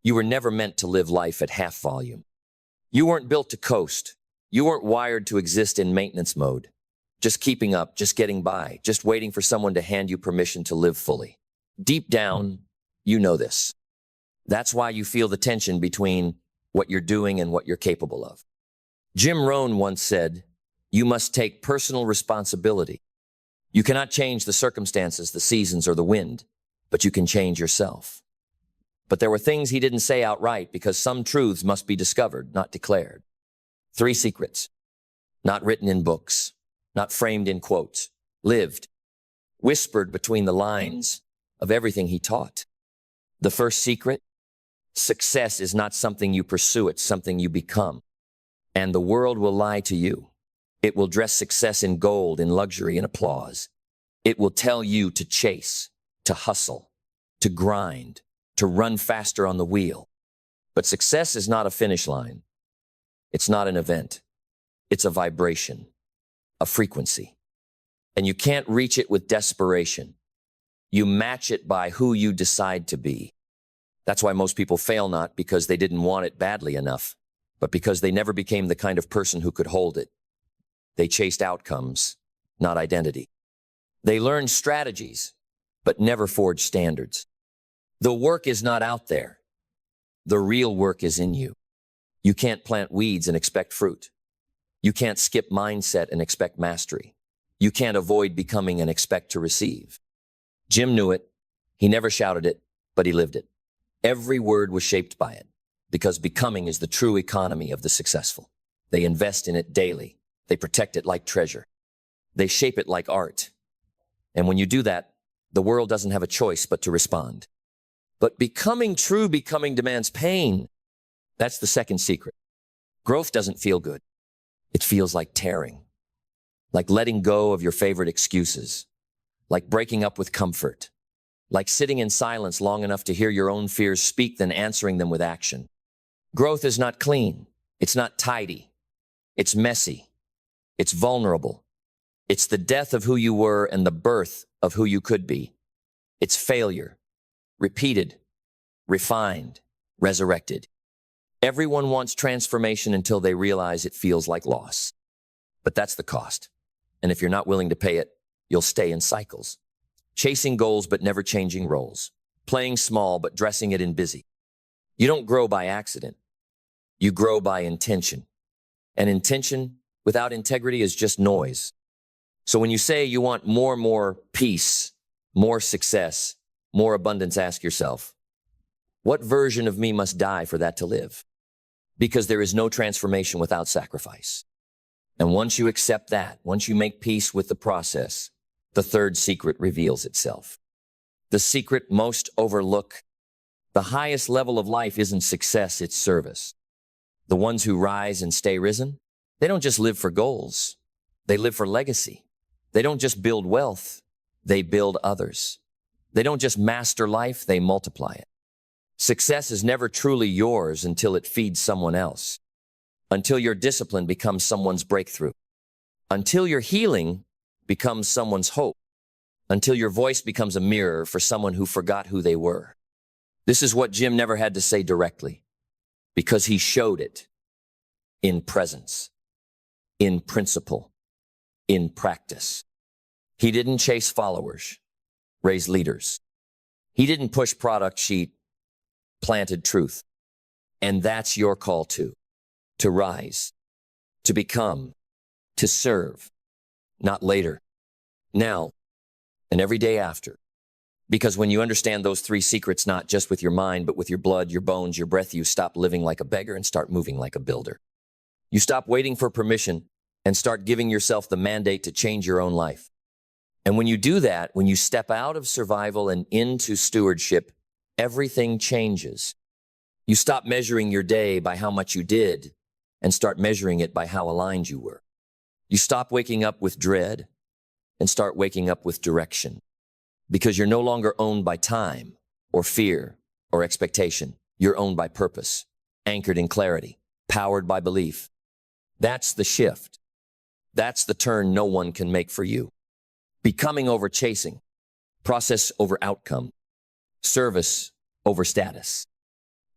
You were never meant to live life at half volume. You weren't built to coast. You weren't wired to exist in maintenance mode. Just keeping up, just getting by, just waiting for someone to hand you permission to live fully. Deep down, you know this. That's why you feel the tension between what you're doing and what you're capable of. Jim Rohn once said, "You must take personal responsibility. You cannot change the circumstances, the seasons, or the wind, but you can change yourself." But there were things he didn't say outright because some truths must be discovered, not declared. 3 secrets, not written in books, not framed in quotes, lived, whispered between the lines of everything he taught. The first secret, success is not something you pursue, it's something you become. And the world will lie to you. It will dress success in gold, in luxury, in applause. It will tell you to chase, to hustle, to grind, to run faster on the wheel. But success is not a finish line. It's not an event. It's a vibration, a frequency. And you can't reach it with desperation. You match it by who you decide to be. That's why most people fail, not because they didn't want it badly enough, but because they never became the kind of person who could hold it. They chased outcomes, not identity. They learned strategies, but never forged standards. The work is not out there. The real work is in you. You can't plant weeds and expect fruit. You can't skip mindset and expect mastery. You can't avoid becoming and expect to receive. Jim knew it. He never shouted it, but he lived it. Every word was shaped by it, because becoming is the true economy of the successful. They invest in it daily. They protect it like treasure. They shape it like art. And when you do that, the world doesn't have a choice but to respond. But becoming demands pain. That's the second secret. Growth doesn't feel good. It feels like tearing, like letting go of your favorite excuses, like breaking up with comfort, like sitting in silence long enough to hear your own fears speak, then answering them with action. Growth is not clean. It's not tidy. It's messy. It's vulnerable. It's the death of who you were and the birth of who you could be. It's failure, repeated, refined, resurrected. Everyone wants transformation until they realize it feels like loss. But that's the cost. And if you're not willing to pay it, you'll stay in cycles. Chasing goals but never changing roles. Playing small but dressing it in busy. You don't grow by accident. You grow by intention. And intention without integrity is just noise. So when you say you want more peace, more success, more abundance, ask yourself, what version of me must die for that to live? Because there is no transformation without sacrifice. And once you accept that, once you make peace with the process, the third secret reveals itself. The secret most overlooked. The highest level of life isn't success, it's service. The ones who rise and stay risen, they don't just live for goals. They live for legacy. They don't just build wealth, they build others. They don't just master life, they multiply it. Success is never truly yours until it feeds someone else. Until your discipline becomes someone's breakthrough. Until your healing becomes someone's hope. Until your voice becomes a mirror for someone who forgot who they were. This is what Jim never had to say directly, because he showed it in presence, in principle, in practice. He didn't chase followers, raise leaders. He didn't push product sheet, planted truth. And that's your call too. To rise, to become, to serve, not later, now, and every day after. Because when you understand those 3 secrets, not just with your mind, but with your blood, your bones, your breath, you stop living like a beggar and start moving like a builder. You stop waiting for permission and start giving yourself the mandate to change your own life. And when you do that, when you step out of survival and into stewardship, everything changes. You stop measuring your day by how much you did and start measuring it by how aligned you were. You stop waking up with dread and start waking up with direction, because you're no longer owned by time or fear or expectation. You're owned by purpose, anchored in clarity, powered by belief. That's the shift. That's the turn no one can make for you. Becoming over chasing, process over outcome, service over status.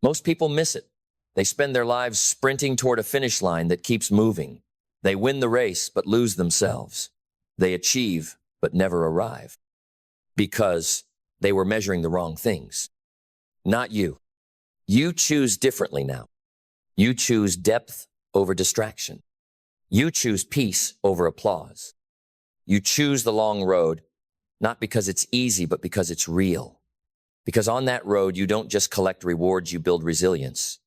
Most people miss it. They spend their lives sprinting toward a finish line that keeps moving. They win the race, but lose themselves. They achieve, but never arrive. Because they were measuring the wrong things. Not you. You choose differently now. You choose depth over distraction. You choose peace over applause. You choose the long road, not because it's easy, but because it's real. Because on that road, you don't just collect rewards, you build resilience.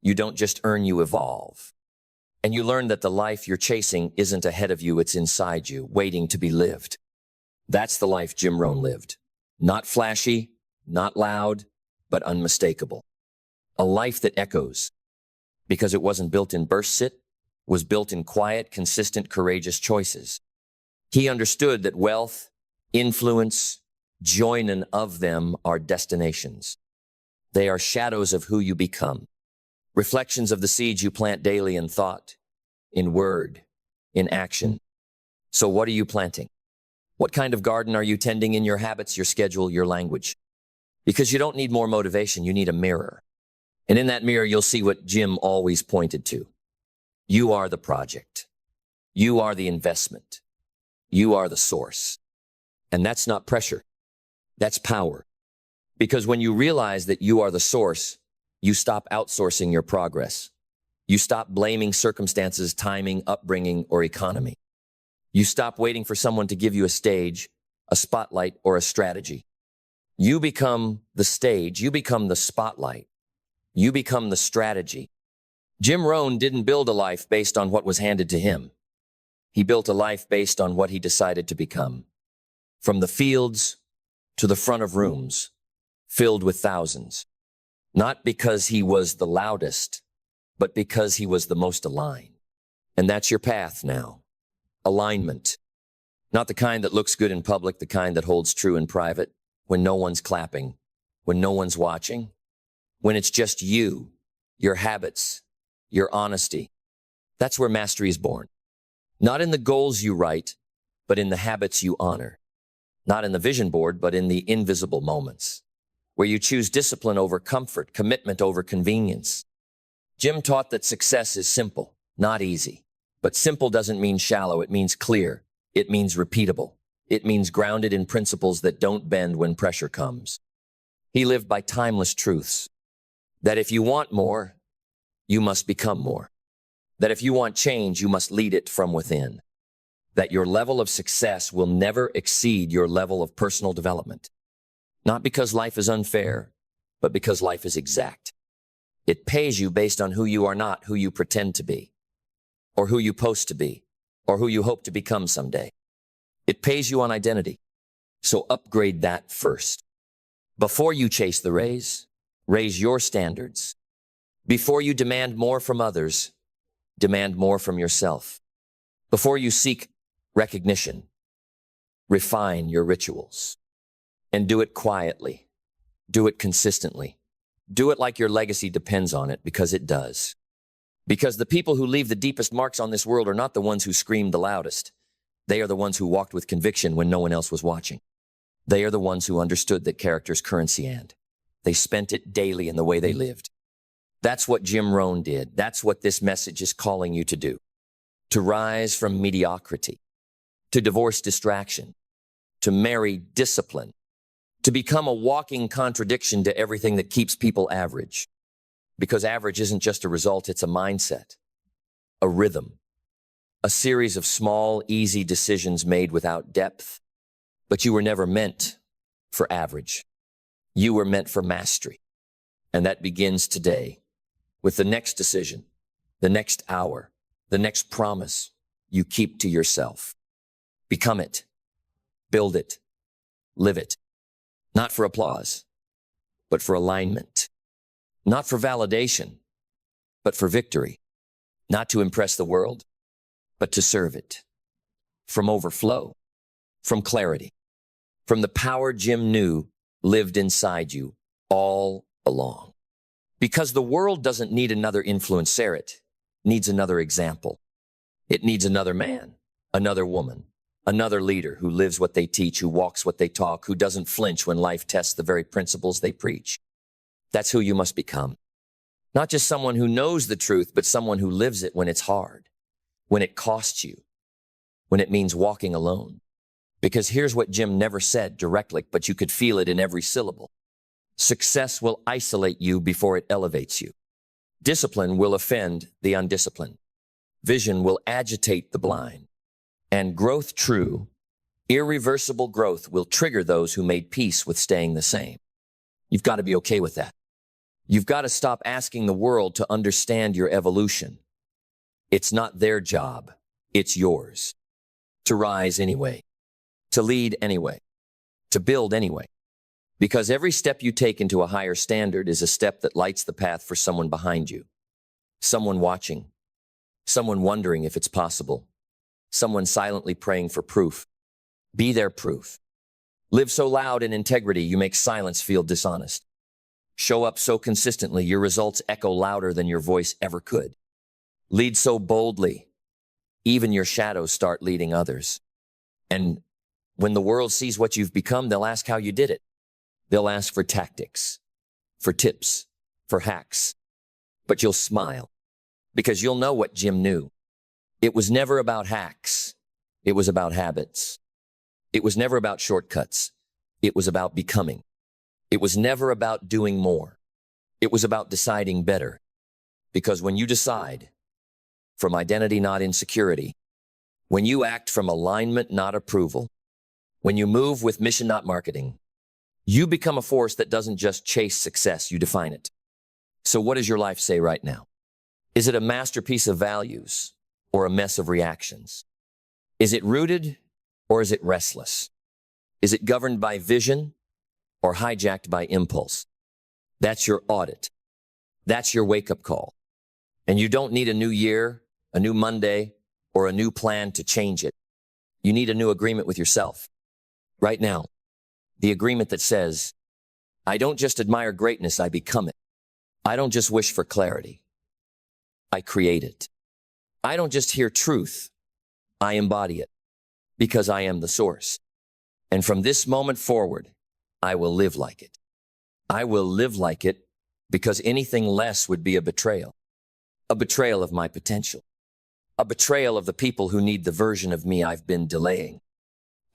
You don't just earn, you evolve. And you learn that the life you're chasing isn't ahead of you, it's inside you, waiting to be lived. That's the life Jim Rohn lived. Not flashy, not loud, but unmistakable. A life that echoes. Because it wasn't built in bursts, it was built in quiet, consistent, courageous choices. He understood that wealth, influence, joy, none of them are destinations. They are shadows of who you become. Reflections of the seeds you plant daily in thought, in word, in action. So what are you planting? What kind of garden are you tending in your habits, your schedule, your language? Because you don't need more motivation, you need a mirror. And in that mirror, you'll see what Jim always pointed to. You are the project. You are the investment. You are the source. And that's not pressure. That's power. Because when you realize that you are the source, you stop outsourcing your progress. You stop blaming circumstances, timing, upbringing, or economy. You stop waiting for someone to give you a stage, a spotlight, or a strategy. You become the stage. You become the spotlight. You become the strategy. Jim Rohn didn't build a life based on what was handed to him. He built a life based on what he decided to become. From the fields to the front of rooms, filled with thousands. Not because he was the loudest, but because he was the most aligned. And that's your path now. Alignment. Not the kind that looks good in public, the kind that holds true in private, when no one's clapping, when no one's watching, when it's just you, your habits, your honesty. That's where mastery is born. Not in the goals you write, but in the habits you honor. Not in the vision board, but in the invisible moments, where you choose discipline over comfort, commitment over convenience. Jim taught that success is simple, not easy. But simple doesn't mean shallow, it means clear. It means repeatable. It means grounded in principles that don't bend when pressure comes. He lived by timeless truths. That if you want more, you must become more. That if you want change, you must lead it from within. That your level of success will never exceed your level of personal development. Not because life is unfair, but because life is exact. It pays you based on who you are not, who you pretend to be, or who you post to be, or who you hope to become someday. It pays you on identity. So upgrade that first. Before you chase the raise your standards. Before you demand more from others, demand more from yourself. Before you seek recognition, refine your rituals. And do it quietly. Do it consistently. Do it like your legacy depends on it, because it does. Because the people who leave the deepest marks on this world are not the ones who screamed the loudest. They are the ones who walked with conviction when no one else was watching. They are the ones who understood that character's currency and they spent it daily in the way they lived. That's what Jim Rohn did. That's what this message is calling you to do. To rise from mediocrity, to divorce distraction, to marry discipline, to become a walking contradiction to everything that keeps people average. Because average isn't just a result, it's a mindset, a rhythm, a series of small, easy decisions made without depth. But you were never meant for average. You were meant for mastery. And that begins today with the next decision, the next hour, the next promise you keep to yourself. Become it, build it, live it. Not for applause, but for alignment. Not for validation, but for victory. Not to impress the world, but to serve it. From overflow, from clarity, from the power Jim knew lived inside you all along. Because the world doesn't need another influencer, it needs another example. It needs another man, another woman, another leader who lives what they teach, who walks what they talk, who doesn't flinch when life tests the very principles they preach. That's who you must become. Not just someone who knows the truth, but someone who lives it when it's hard, when it costs you, when it means walking alone. Because here's what Jim never said directly, but you could feel it in every syllable. Success will isolate you before it elevates you. Discipline will offend the undisciplined. Vision will agitate the blind. And growth, true, irreversible growth, will trigger those who made peace with staying the same. You've got to be okay with that. You've got to stop asking the world to understand your evolution. It's not their job. It's yours. To rise anyway. To lead anyway. To build anyway. Because every step you take into a higher standard is a step that lights the path for someone behind you. Someone watching. Someone wondering if it's possible. Someone silently praying for proof. Be their proof. Live so loud in integrity you make silence feel dishonest. Show up so consistently your results echo louder than your voice ever could. Lead so boldly, even your shadows start leading others. And when the world sees what you've become, they'll ask how you did it. They'll ask for tactics, for tips, for hacks. But you'll smile, because you'll know what Jim knew. It was never about hacks. It was about habits. It was never about shortcuts. It was about becoming. It was never about doing more. It was about deciding better. Because when you decide from identity, not insecurity, when you act from alignment, not approval, when you move with mission, not marketing, you become a force that doesn't just chase success, you define it. So what does your life say right now? Is it a masterpiece of values or a mess of reactions? Is it rooted or is it restless? Is it governed by vision or hijacked by impulse? That's your audit. That's your wake-up call. And you don't need a new year, a new Monday, or a new plan to change it. You need a new agreement with yourself. Right now, the agreement that says, I don't just admire greatness, I become it. I don't just wish for clarity. I create it. I don't just hear truth. I embody it because I am the source. And from this moment forward, I will live like it. I will live like it because anything less would be a betrayal of my potential, a betrayal of the people who need the version of me I've been delaying,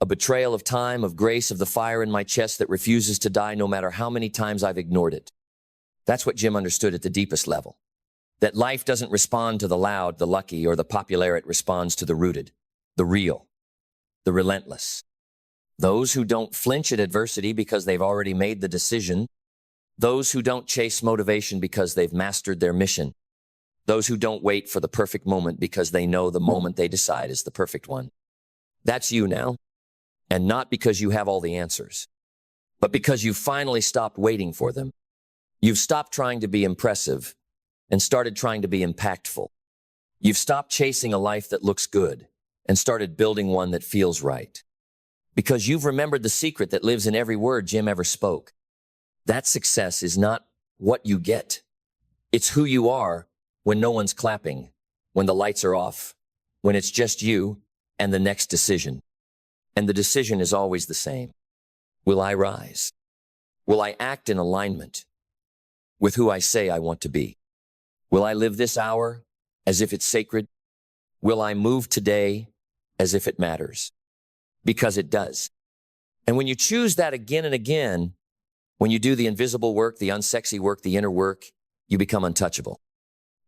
a betrayal of time, of grace, of the fire in my chest that refuses to die no matter how many times I've ignored it. That's what Jim understood at the deepest level, that life doesn't respond to the loud, the lucky, or the popular. It responds to the rooted, the real, the relentless. Those who don't flinch at adversity because they've already made the decision. Those who don't chase motivation because they've mastered their mission. Those who don't wait for the perfect moment because they know the moment they decide is the perfect one. That's you now. And not because you have all the answers, but because you've finally stopped waiting for them. You've stopped trying to be impressive and started trying to be impactful. You've stopped chasing a life that looks good and started building one that feels right. Because you've remembered the secret that lives in every word Jim ever spoke. That success is not what you get. It's who you are when no one's clapping, when the lights are off, when it's just you and the next decision. And the decision is always the same. Will I rise? Will I act in alignment with who I say I want to be? Will I live this hour as if it's sacred? Will I move today as if it matters? Because it does. And when you choose that again and again, when you do the invisible work, the unsexy work, the inner work, you become untouchable.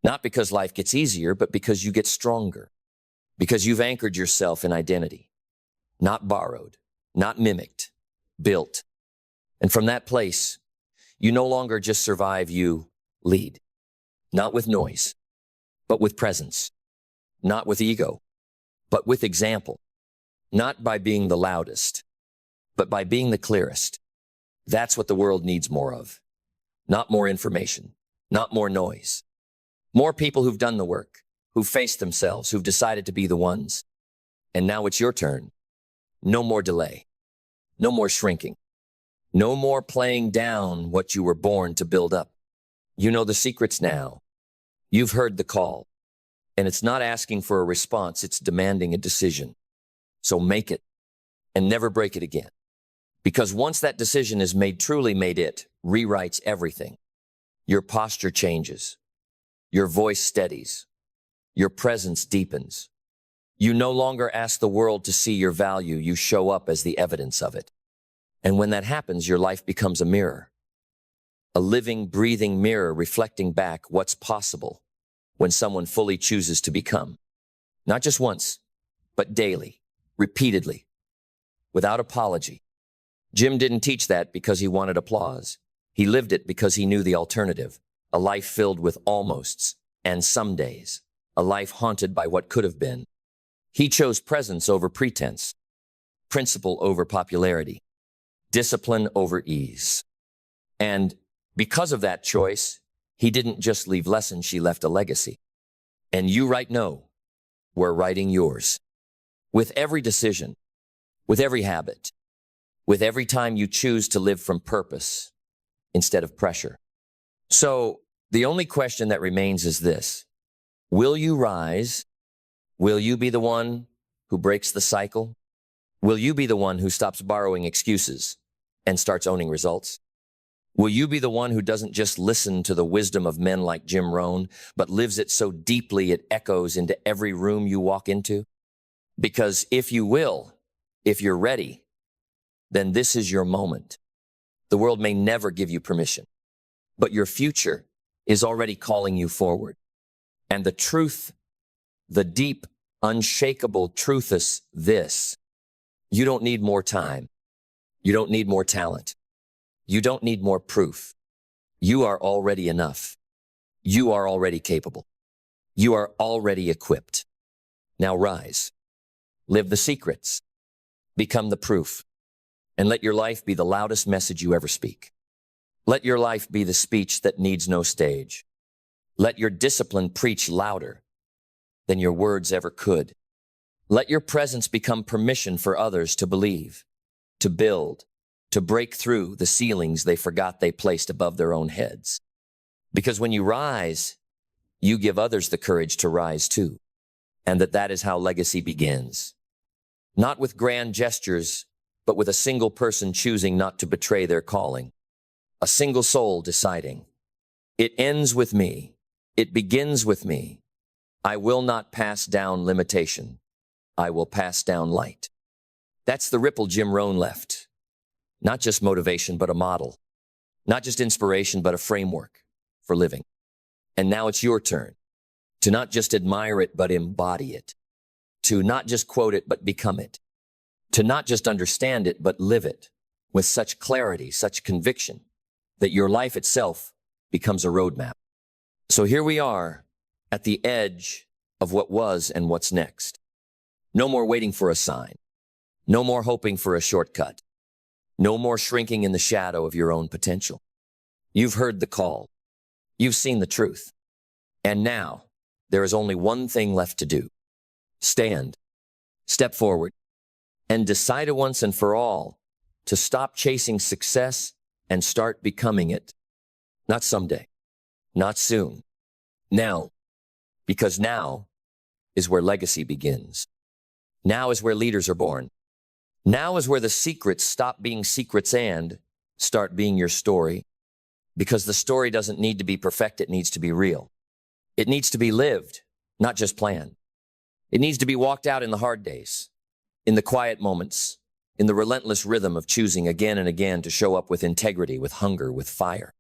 Not because life gets easier, but because you get stronger. Because you've anchored yourself in identity. Not borrowed, not mimicked, built. And from that place, you no longer just survive, you lead. Not with noise, but with presence. Not with ego, but with example. Not by being the loudest, but by being the clearest. That's what the world needs more of. Not more information, not more noise. More people who've done the work, who've faced themselves, who've decided to be the ones. And now it's your turn. No more delay. No more shrinking. No more playing down what you were born to build up. You know the secrets now. You've heard the call. And it's not asking for a response, it's demanding a decision. So make it and never break it again. Because once that decision is made, truly made, it rewrites everything. Your posture changes. Your voice steadies. Your presence deepens. You no longer ask the world to see your value, you show up as the evidence of it. And when that happens, your life becomes a mirror. A living, breathing mirror reflecting back what's possible when someone fully chooses to become. Not just once, but daily, repeatedly, without apology. Jim didn't teach that because he wanted applause. He lived it because he knew the alternative, a life filled with almosts and some days, a life haunted by what could have been. He chose presence over pretense, principle over popularity, discipline over ease. And because of that choice, he didn't just leave lessons, he left a legacy. And you right now, we're writing yours. With every decision, with every habit, with every time you choose to live from purpose instead of pressure. So the only question that remains is this: will you rise? Will you be the one who breaks the cycle? Will you be the one who stops borrowing excuses and starts owning results? Will you be the one who doesn't just listen to the wisdom of men like Jim Rohn, but lives it so deeply it echoes into every room you walk into? Because if you will, if you're ready, then this is your moment. The world may never give you permission, but your future is already calling you forward. And the truth, the deep, unshakable truth is this: you don't need more time. You don't need more talent. You don't need more proof. You are already enough. You are already capable. You are already equipped. Now rise. Live the secrets. Become the proof. And let your life be the loudest message you ever speak. Let your life be the speech that needs no stage. Let your discipline preach louder than your words ever could. Let your presence become permission for others to believe, to build, to break through the ceilings they forgot they placed above their own heads. Because when you rise, you give others the courage to rise too. And that is how legacy begins. Not with grand gestures, but with a single person choosing not to betray their calling. A single soul deciding, it ends with me. It begins with me. I will not pass down limitation. I will pass down light. That's the ripple Jim Rohn left. Not just motivation, but a model. Not just inspiration, but a framework for living. And now it's your turn to not just admire it, but embody it. To not just quote it, but become it. To not just understand it, but live it with such clarity, such conviction, that your life itself becomes a roadmap. So here we are at the edge of what was and what's next. No more waiting for a sign. No more hoping for a shortcut. No more shrinking in the shadow of your own potential. You've heard the call. You've seen the truth. And now there is only one thing left to do. Stand, step forward, and decide once and for all to stop chasing success and start becoming it. Not someday, not soon, now, because now is where legacy begins. Now is where leaders are born. Now is where the secrets stop being secrets and start being your story. Because the story doesn't need to be perfect, it needs to be real. It needs to be lived, not just planned. It needs to be walked out in the hard days, in the quiet moments, in the relentless rhythm of choosing again and again to show up with integrity, with hunger, with fire.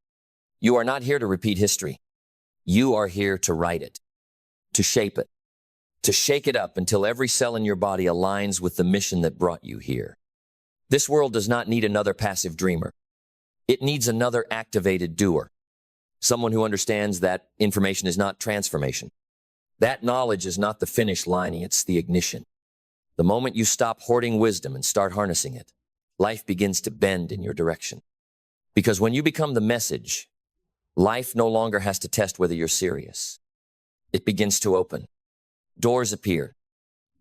You are not here to repeat history. You are here to write it, to shape it, to shake it up until every cell in your body aligns with the mission that brought you here. This world does not need another passive dreamer. It needs another activated doer. Someone who understands that information is not transformation. That knowledge is not the finish line, it's the ignition. The moment you stop hoarding wisdom and start harnessing it, life begins to bend in your direction. Because when you become the message, life no longer has to test whether you're serious. It begins to open. Doors appear.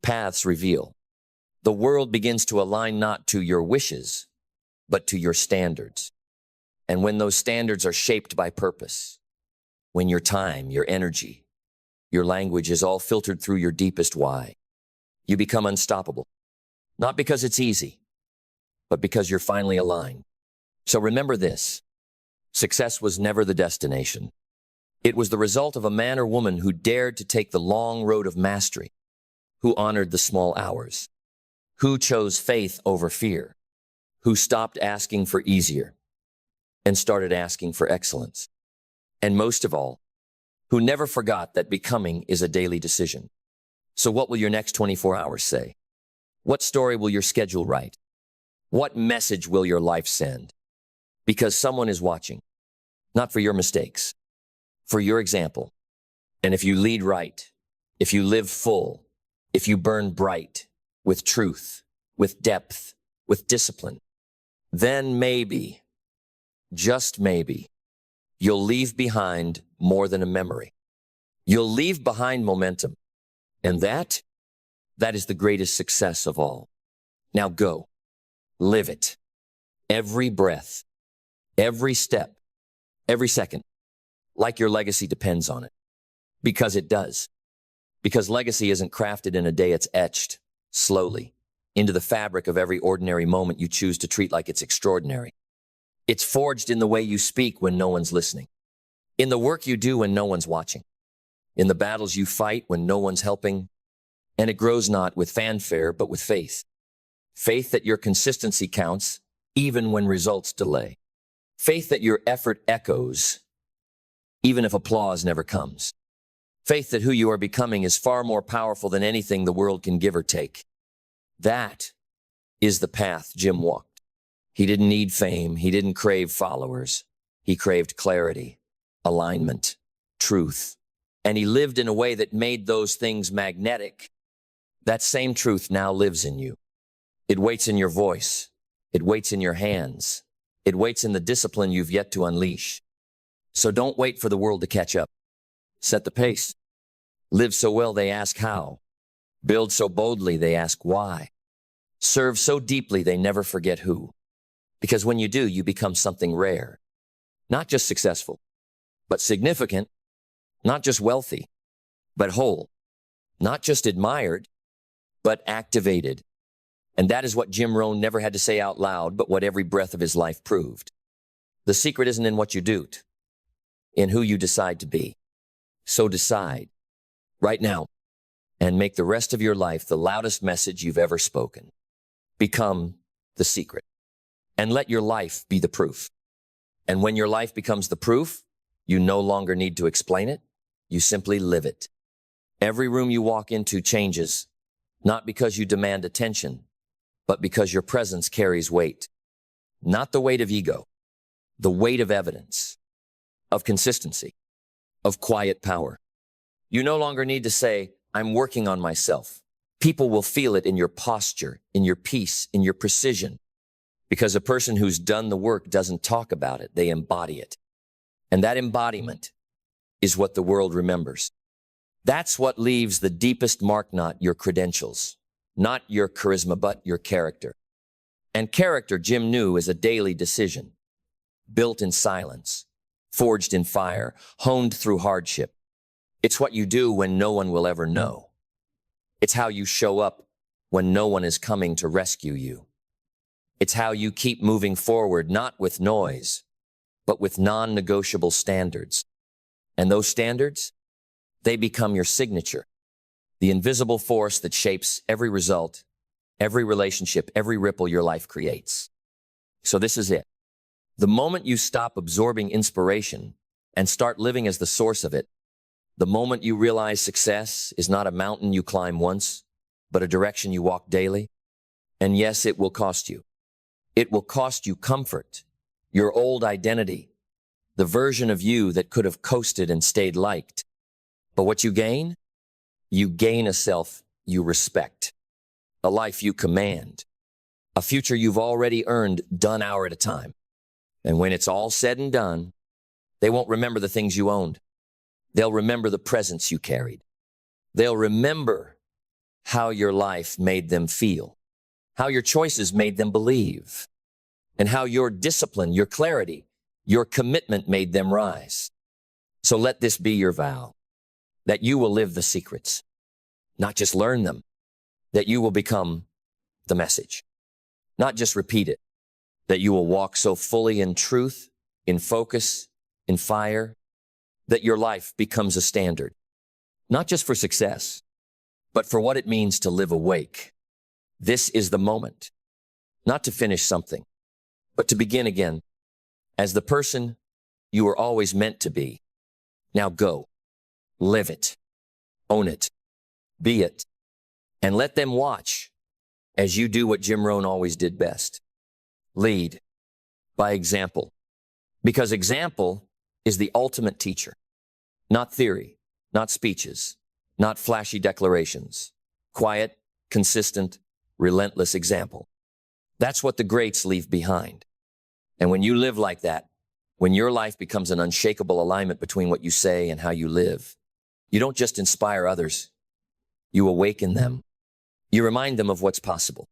Paths reveal. The world begins to align not to your wishes, but to your standards. And when those standards are shaped by purpose, when your time, your energy, your language is all filtered through your deepest why, you become unstoppable. Not because it's easy, but because you're finally aligned. So remember this: Success was never the destination. It was the result of a man or woman who dared to take the long road of mastery, who honored the small hours, who chose faith over fear, who stopped asking for easier and started asking for excellence. And most of all, who never forgot that becoming is a daily decision. So what will your next 24 hours say? What story will your schedule write? What message will your life send? Because someone is watching, not for your mistakes, for your example. And if you lead right, if you live full, if you burn bright with truth, with depth, with discipline, then maybe, just maybe, you'll leave behind more than a memory. You'll leave behind momentum. And that is the greatest success of all. Now go, live it. Every breath, every step, every second, like your legacy depends on it. Because it does. Because legacy isn't crafted in a day, it's etched, slowly, into the fabric of every ordinary moment you choose to treat like it's extraordinary. It's forged in the way you speak when no one's listening, in the work you do when no one's watching, in the battles you fight when no one's helping, and it grows not with fanfare but with faith. Faith that your consistency counts even when results delay. Faith that your effort echoes even if applause never comes. Faith that who you are becoming is far more powerful than anything the world can give or take. That is the path Jim walked. He didn't need fame. He didn't crave followers. He craved clarity, alignment, truth. And he lived in a way that made those things magnetic. That same truth now lives in you. It waits in your voice. It waits in your hands. It waits in the discipline you've yet to unleash. So don't wait for the world to catch up. Set the pace. Live so well they ask how. Build so boldly they ask why. Serve so deeply they never forget who. Because when you do, you become something rare. Not just successful, but significant. Not just wealthy, but whole. Not just admired, but activated. And that is what Jim Rohn never had to say out loud, but what every breath of his life proved. The secret isn't in what you do, in who you decide to be. So decide, right now, and make the rest of your life the loudest message you've ever spoken. Become the secret. And let your life be the proof. And when your life becomes the proof, you no longer need to explain it. You simply live it. Every room you walk into changes, not because you demand attention, but because your presence carries weight. Not the weight of ego, the weight of evidence, of consistency, of quiet power. You no longer need to say, I'm working on myself. People will feel it in your posture, in your peace, in your precision. Because a person who's done the work doesn't talk about it, they embody it. And that embodiment is what the world remembers. That's what leaves the deepest mark, not your credentials, not your charisma, but your character. And character, Jim knew, is a daily decision, built in silence, forged in fire, honed through hardship. It's what you do when no one will ever know. It's how you show up when no one is coming to rescue you. It's how you keep moving forward, not with noise, but with non-negotiable standards. And those standards, they become your signature, the invisible force that shapes every result, every relationship, every ripple your life creates. So this is it. The moment you stop absorbing inspiration and start living as the source of it, the moment you realize success is not a mountain you climb once, but a direction you walk daily. And yes, it will cost you. It will cost you comfort, your old identity, the version of you that could have coasted and stayed liked. But what you gain a self you respect, a life you command, a future you've already earned, done hour at a time. And when it's all said and done, they won't remember the things you owned. They'll remember the presence you carried. They'll remember how your life made them feel, how your choices made them believe, and how your discipline, your clarity, your commitment made them rise. So let this be your vow, that you will live the secrets, not just learn them, that you will become the message, not just repeat it, that you will walk so fully in truth in focus, in fire, that your life becomes a standard, not just for success, but for what it means to live awake. This is the moment, not to finish something, but to begin again as the person you were always meant to be. Now go, live it, own it, be it, and let them watch as you do what Jim Rohn always did best. Lead by example, because example is the ultimate teacher. Not theory, not speeches, not flashy declarations. Quiet, consistent, relentless example. That's what the greats leave behind. And when you live like that, when your life becomes an unshakable alignment between what you say and how you live, you don't just inspire others, you awaken them. You remind them of what's possible.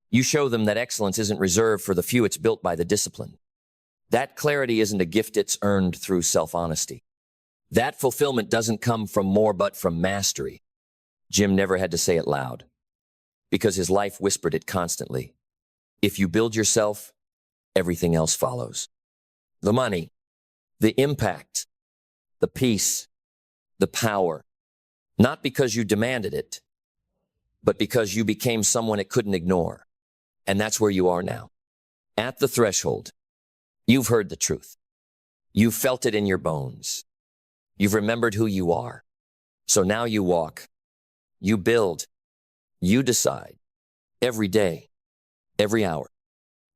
You show them that excellence isn't reserved for the few, it's built by the discipline. That clarity isn't a gift, it's earned through self-honesty. That fulfillment doesn't come from more, but from mastery. Jim never had to say it loud, because his life whispered it constantly. If you build yourself, everything else follows. The money, the impact, the peace, the power. Not because you demanded it, but because you became someone it couldn't ignore. And that's where you are now. At the threshold, you've heard the truth. You've felt it in your bones. You've remembered who you are. So now you walk, you build, you decide, every day, every hour,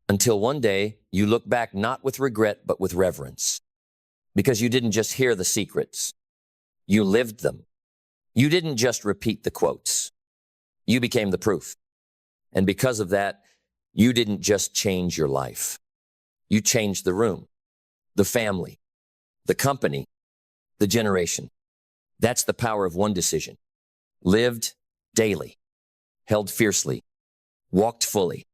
until one day you look back not with regret, but with reverence. Because you didn't just hear the secrets, you lived them. You didn't just repeat the quotes, you became the proof. And because of that, you didn't just change your life. You changed the room, the family, the company, the generation. That's the power of one decision. Lived daily, held fiercely, walked fully.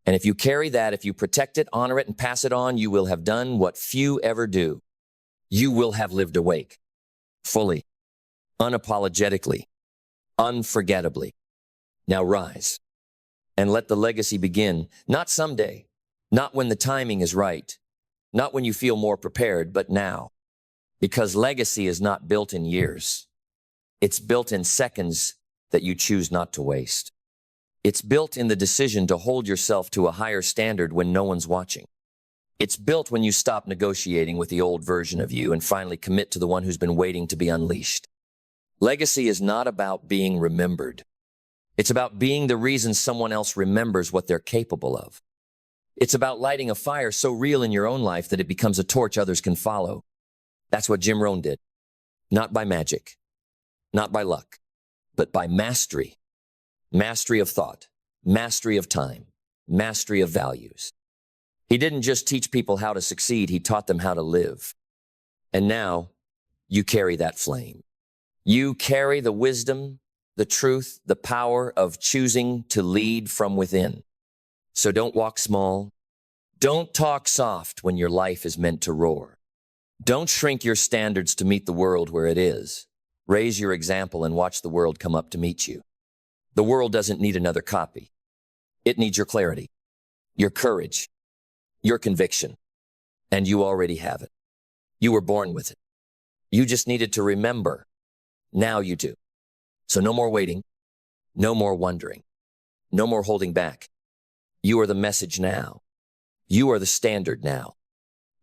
And if you carry that, if you protect it, honor it, and pass it on, you will have done what few ever do. You will have lived awake, fully, unapologetically, unforgettably. Now rise and let the legacy begin, not someday, not when the timing is right, not when you feel more prepared, but now. Because legacy is not built in years. It's built in seconds that you choose not to waste. It's built in the decision to hold yourself to a higher standard when no one's watching. It's built when you stop negotiating with the old version of you and finally commit to the one who's been waiting to be unleashed. Legacy is not about being remembered. It's about being the reason someone else remembers what they're capable of. It's about lighting a fire so real in your own life that it becomes a torch others can follow. That's what Jim Rohn did. Not by magic, not by luck, but by mastery. Mastery of thought, mastery of time, mastery of values. He didn't just teach people how to succeed, he taught them how to live. And now, you carry that flame. You carry the wisdom, the truth, the power of choosing to lead from within. So don't walk small. Don't talk soft when your life is meant to roar. Don't shrink your standards to meet the world where it is. Raise your example and watch the world come up to meet you. The world doesn't need another copy. It needs your clarity, your courage, your conviction. And you already have it. You were born with it. You just needed to remember. Now you do. So no more waiting, no more wondering, no more holding back. You are the message now. You are the standard now.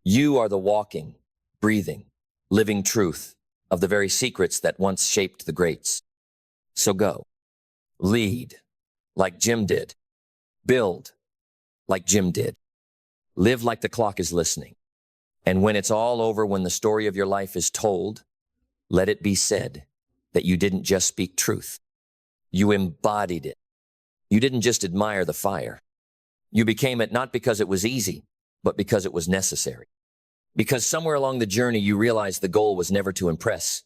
You are the walking, breathing, living truth of the very secrets that once shaped the greats. So go, lead like Jim did, build like Jim did, live like the clock is listening. And when it's all over, when the story of your life is told, let it be said that you didn't just speak truth. You embodied it. You didn't just admire the fire. You became it not because it was easy, but because it was necessary. Because somewhere along the journey, you realized the goal was never to impress.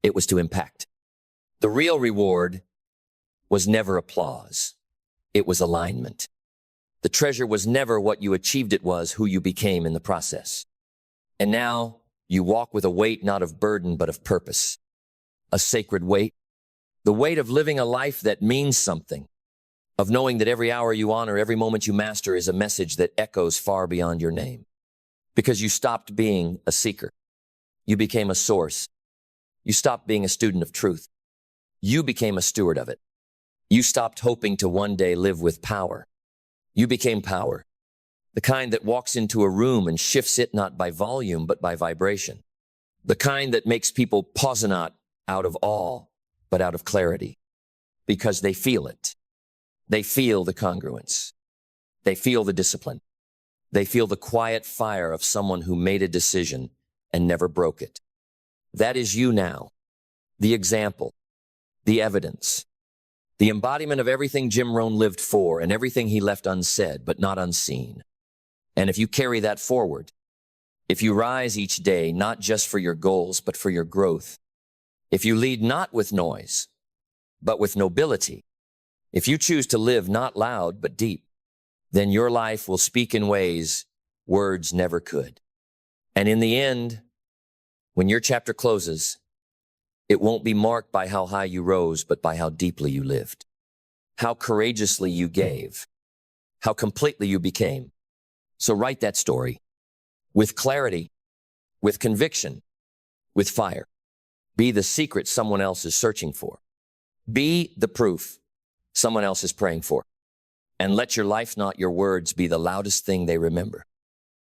It was to impact. The real reward was never applause. It was alignment. The treasure was never what you achieved, it was who you became in the process. And now you walk with a weight not of burden, but of purpose. A sacred weight. The weight of living a life that means something. Of knowing that every hour you honor, every moment you master is a message that echoes far beyond your name. Because you stopped being a seeker. You became a source. You stopped being a student of truth. You became a steward of it. You stopped hoping to one day live with power. You became power. The kind that walks into a room and shifts it not by volume, but by vibration. The kind that makes people pause not out of awe, but out of clarity. Because they feel it. They feel the congruence. They feel the discipline. They feel the quiet fire of someone who made a decision and never broke it. That is you now. The example. The evidence. The embodiment of everything Jim Rohn lived for and everything he left unsaid, but not unseen. And if you carry that forward, if you rise each day, not just for your goals, but for your growth, if you lead not with noise, but with nobility, if you choose to live not loud, but deep, then your life will speak in ways words never could. And in the end, when your chapter closes, it won't be marked by how high you rose, but by how deeply you lived, how courageously you gave, how completely you became. So write that story with clarity, with conviction, with fire. Be the secret someone else is searching for. Be the proof someone else is praying for. And let your life, not your words, be the loudest thing they remember.